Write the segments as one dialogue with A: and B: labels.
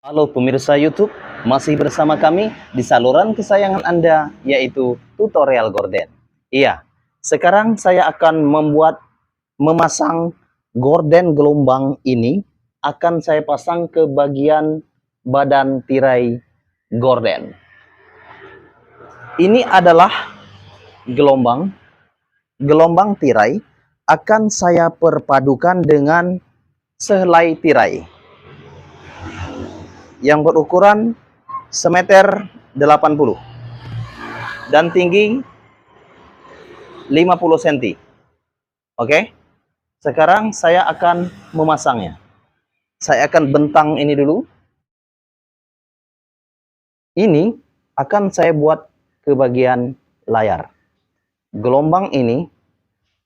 A: Halo pemirsa YouTube, masih bersama kami di saluran kesayangan Anda, yaitu tutorial gorden. Iya, sekarang saya akan memasang gorden gelombang ini, akan saya pasang ke bagian badan tirai gorden. Ini adalah gelombang tirai, akan saya perpadukan dengan sehelai tirai yang berukuran semeter 80 dan tinggi 50 cm. Oke, sekarang saya akan memasangnya. Saya akan bentang ini dulu. Ini akan saya buat ke bagian layar. Gelombang ini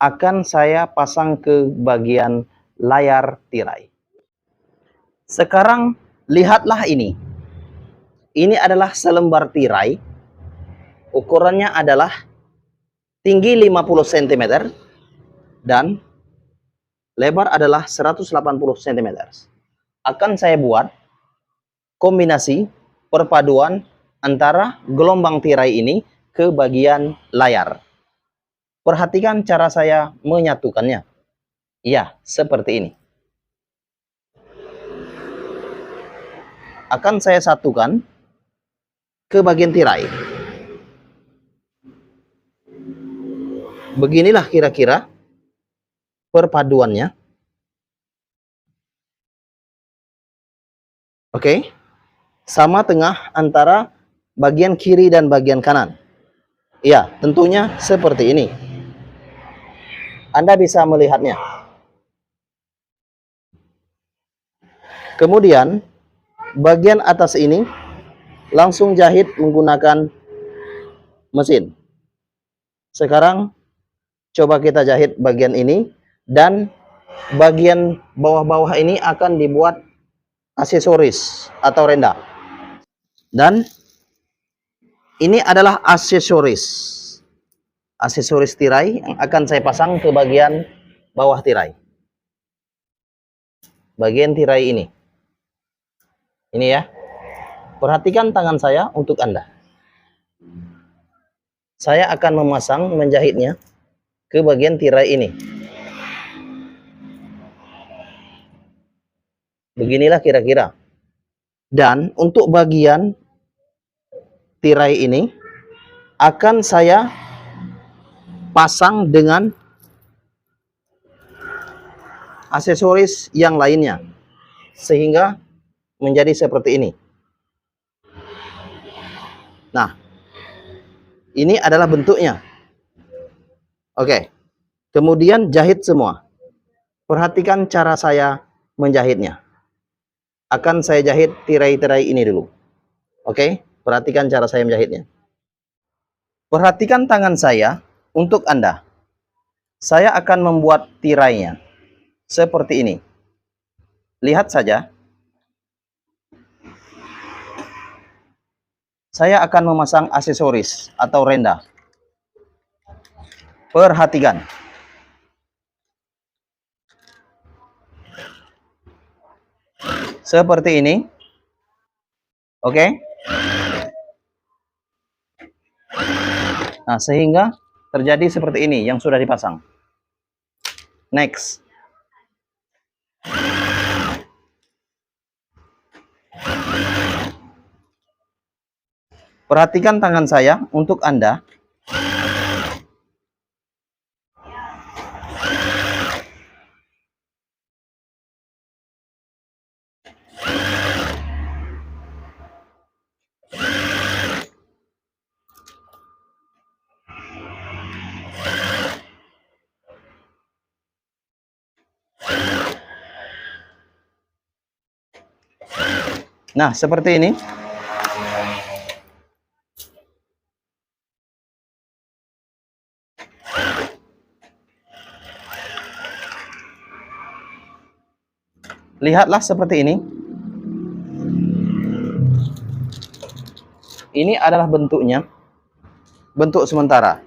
A: akan saya pasang ke bagian layar tirai. Sekarang lihatlah ini. Ini adalah selembar tirai. Ukurannya adalah tinggi 50 cm dan lebar adalah 180 cm. Akan saya buat kombinasi perpaduan antara gelombang tirai ini ke bagian layar. Perhatikan cara saya menyatukannya. Ya, seperti ini. Akan saya satukan ke bagian tirai. Beginilah kira-kira perpaduannya. Oke. Sama tengah antara bagian kiri dan bagian kanan. Ya, tentunya seperti ini. Anda bisa melihatnya. Kemudian, bagian atas ini langsung jahit menggunakan mesin. Sekarang, coba kita jahit bagian ini, dan bagian bawah-bawah ini akan dibuat aksesoris atau renda. Dan ini adalah aksesoris tirai yang akan saya pasang ke bagian bawah tirai. Bagian tirai ini. Ini ya. Perhatikan tangan saya untuk Anda. Saya akan memasang, menjahitnya ke bagian tirai ini. Beginilah kira-kira. Dan untuk bagian tirai ini akan saya pasang dengan aksesoris yang lainnya, sehingga menjadi seperti ini. Nah, ini adalah bentuknya. Oke, kemudian jahit semua. Perhatikan cara saya menjahitnya. Akan saya jahit tirai-tirai ini dulu. Oke, perhatikan cara saya menjahitnya. Perhatikan tangan saya untuk Anda. Saya akan membuat tirainya seperti ini. Lihat saja. Saya akan memasang aksesoris atau renda. Perhatikan. Seperti ini. Oke. Nah, sehingga terjadi seperti ini yang sudah dipasang. Next. Perhatikan tangan saya untuk Anda. Nah, seperti ini. Lihatlah seperti ini. Ini adalah bentuknya. Bentuk sementara.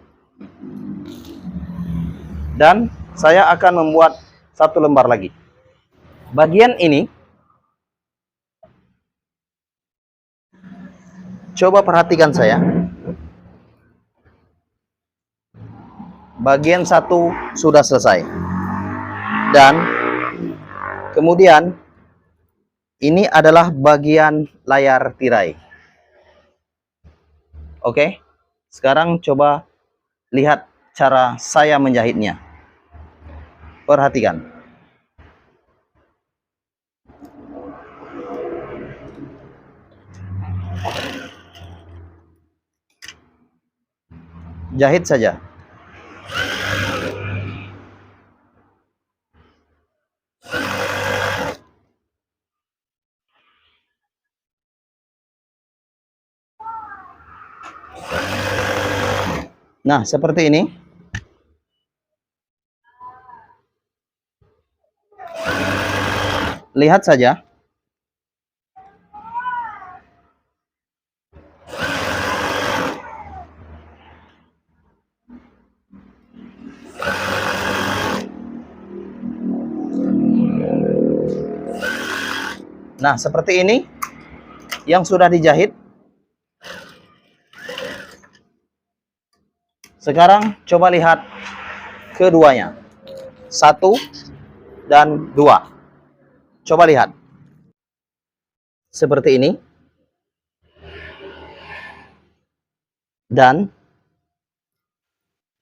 A: Dan saya akan membuat satu lembar lagi. Bagian ini Coba perhatikan saya. Bagian satu sudah selesai. Dan kemudian ini adalah bagian layar tirai. Oke. Sekarang coba lihat cara saya menjahitnya. Perhatikan. Jahit saja. Nah, seperti ini. Lihat saja. Nah, seperti ini yang sudah dijahit. Sekarang coba lihat keduanya. 1 dan 2. Coba lihat. Seperti ini. Dan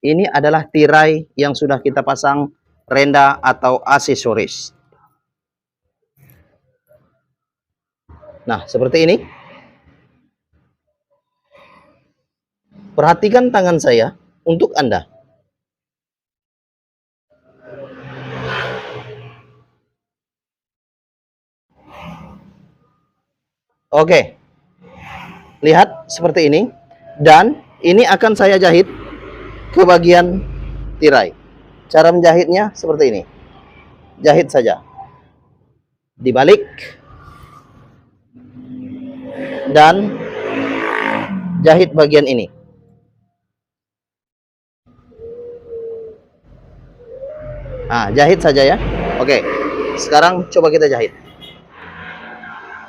A: ini adalah tirai yang sudah kita pasang renda atau aksesoris. Nah, seperti ini. Perhatikan tangan saya untuk Anda. Oke. Lihat seperti ini. Dan ini akan saya jahit ke bagian tirai. Cara menjahitnya seperti ini. Jahit saja. Dibalik. Dan jahit bagian ini. Nah, jahit saja ya. Oke. Sekarang coba kita jahit.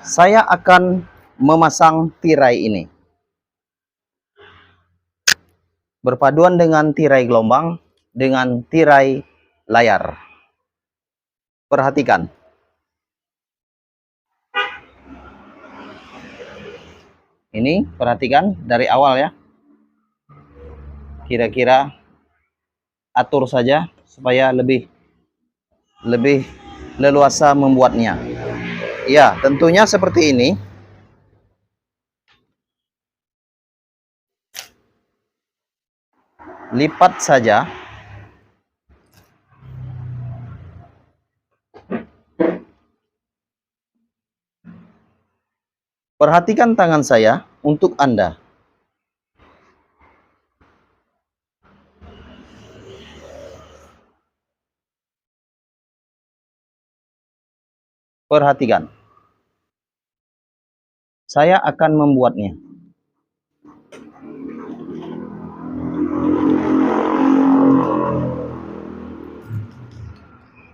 A: Saya akan memasang tirai ini. Berpaduan dengan tirai gelombang dengan tirai layar. Perhatikan. Ini perhatikan dari awal ya. Kira-kira atur saja supaya lebih leluasa membuatnya. Ya, tentunya seperti ini. Lipat saja. Perhatikan tangan saya untuk Anda. Perhatikan. Saya akan membuatnya.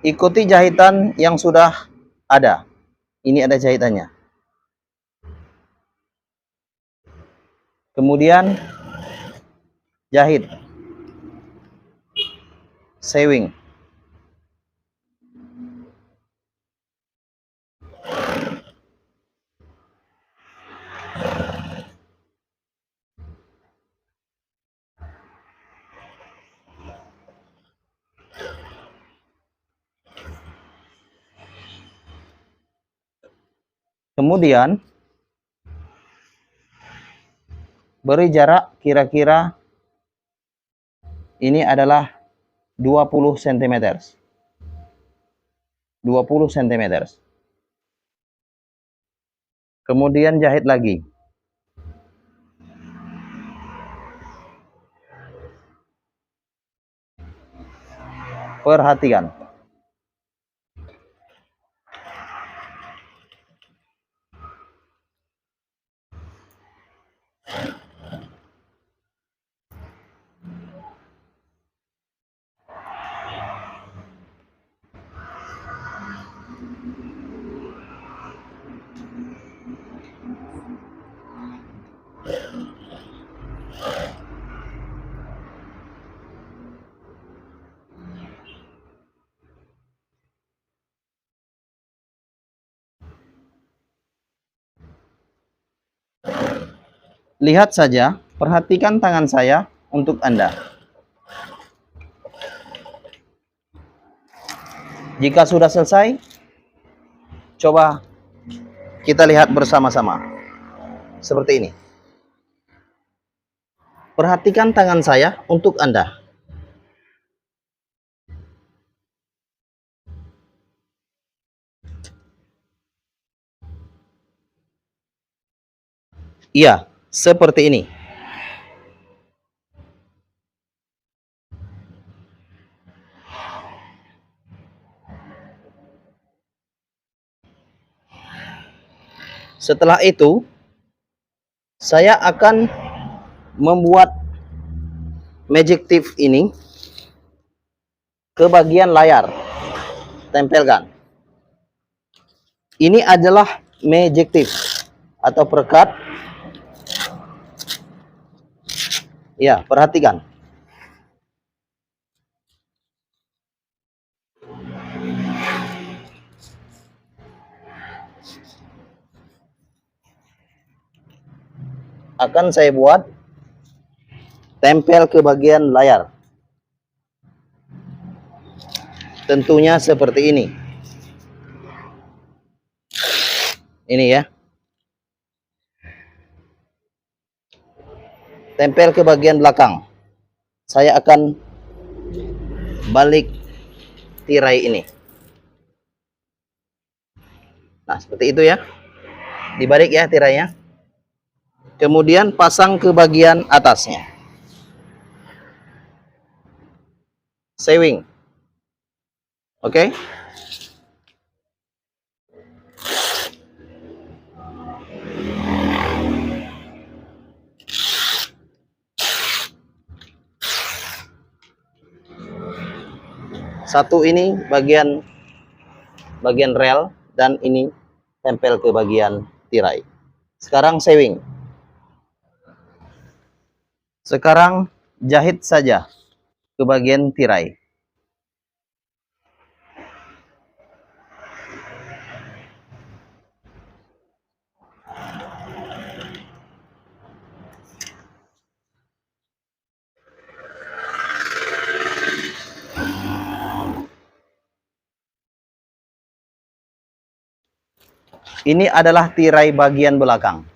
A: Ikuti jahitan yang sudah ada. Ini ada jahitannya. Kemudian jahit. Sewing. Kemudian beri jarak kira-kira ini adalah 20 cm. 20 cm. Kemudian jahit lagi. Perhatikan. Lihat saja, perhatikan tangan saya untuk Anda. Jika sudah selesai, coba kita lihat bersama-sama. Seperti ini. Perhatikan tangan saya untuk Anda. Iya, seperti ini. Setelah itu, saya akan membuat magic tip ini ke bagian layar. Tempelkan. Ini adalah magic tip atau perekat. Ya, perhatikan. Akan saya buat tempel ke bagian layar. Tentunya seperti ini. Ini ya. Tempel ke bagian belakang. Saya akan balik tirai ini. Nah, seperti itu ya. Dibalik ya tirainya. Kemudian pasang ke bagian atasnya. Sewing. Oke. Satu ini bagian rel dan ini tempel ke bagian tirai. Sekarang sewing. Sekarang jahit saja ke bagian tirai. Ini adalah tirai bagian belakang.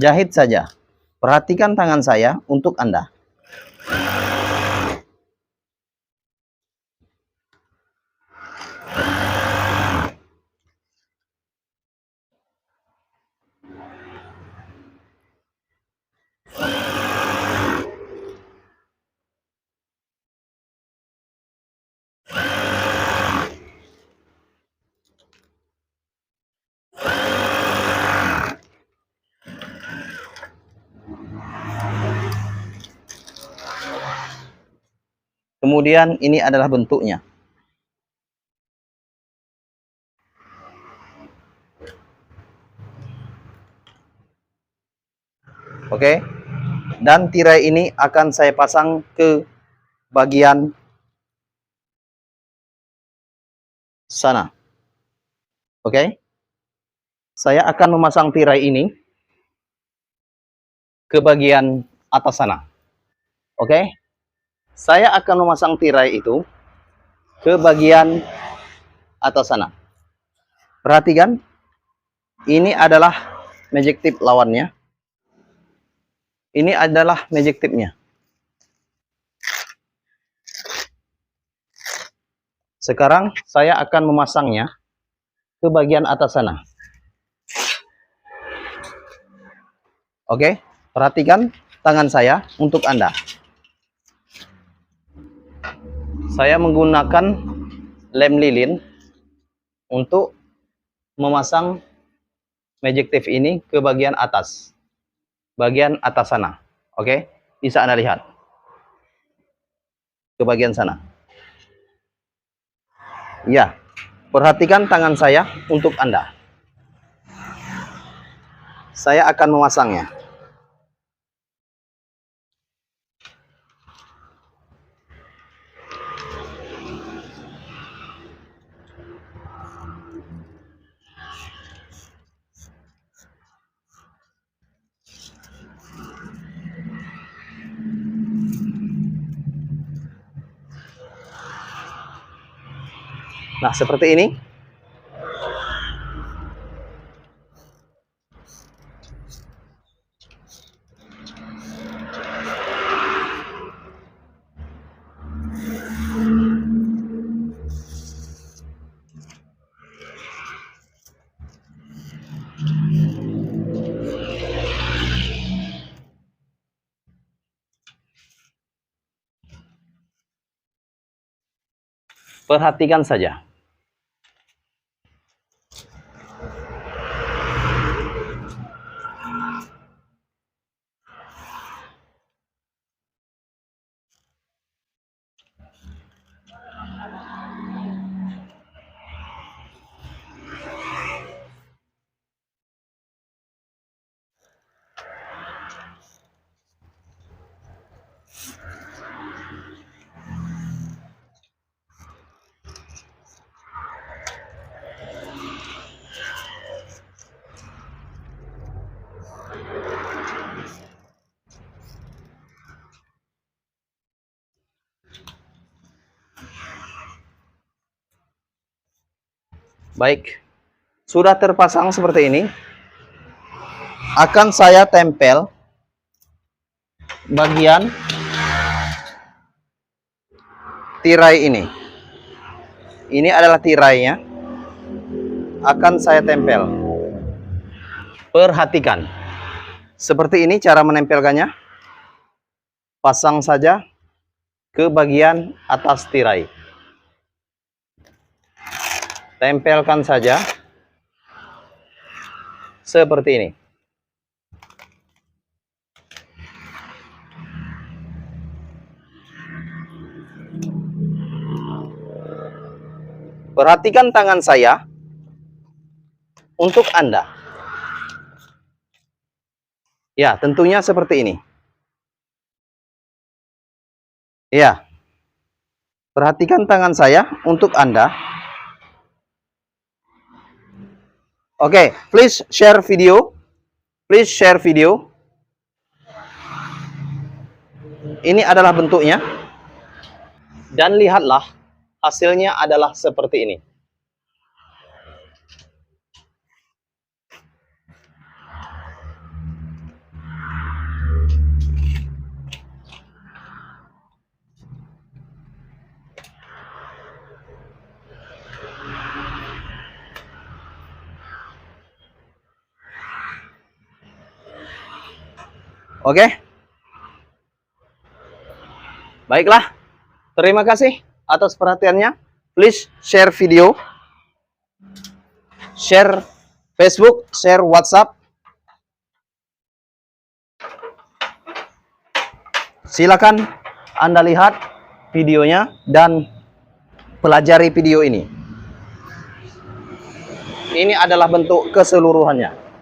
A: Jahit saja. Perhatikan tangan saya untuk Anda. Kemudian ini adalah bentuknya. Oke. Dan tirai ini akan saya pasang ke bagian sana. Oke. Saya akan memasang tirai ini ke bagian atas sana. Oke. Saya akan memasang tirai itu ke bagian atas sana. Perhatikan. Ini adalah magic tip lawannya. Ini adalah magic tipnya. Sekarang saya akan memasangnya ke bagian atas sana. Oke, perhatikan tangan saya untuk Anda. Saya menggunakan lem lilin untuk memasang magic tape ini ke bagian atas sana. Oke, bisa Anda lihat ke bagian sana. Ya, perhatikan tangan saya untuk Anda. Saya akan memasangnya. Nah, seperti ini. Perhatikan saja. Baik, sudah terpasang seperti ini. Akan saya tempel bagian tirai ini. Ini adalah tirainya. Akan saya tempel. Perhatikan. Seperti ini cara menempelkannya. Pasang saja ke bagian atas tirai. Tempelkan saja seperti ini. Perhatikan tangan saya untuk Anda. Ya, tentunya seperti ini. Ya, perhatikan tangan saya untuk Anda. Oke, please share video. Please share video. Ini adalah bentuknya. Dan lihatlah, hasilnya adalah seperti ini. Oke. Baiklah. Terima kasih atas perhatiannya. Please share video. Share Facebook, share WhatsApp. Silakan Anda lihat videonya dan pelajari video ini. Ini adalah bentuk keseluruhannya.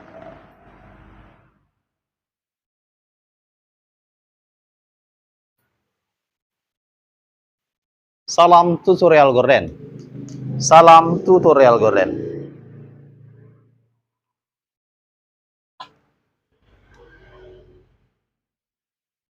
A: Salam tutorial Gorden. Salam tutorial Gorden.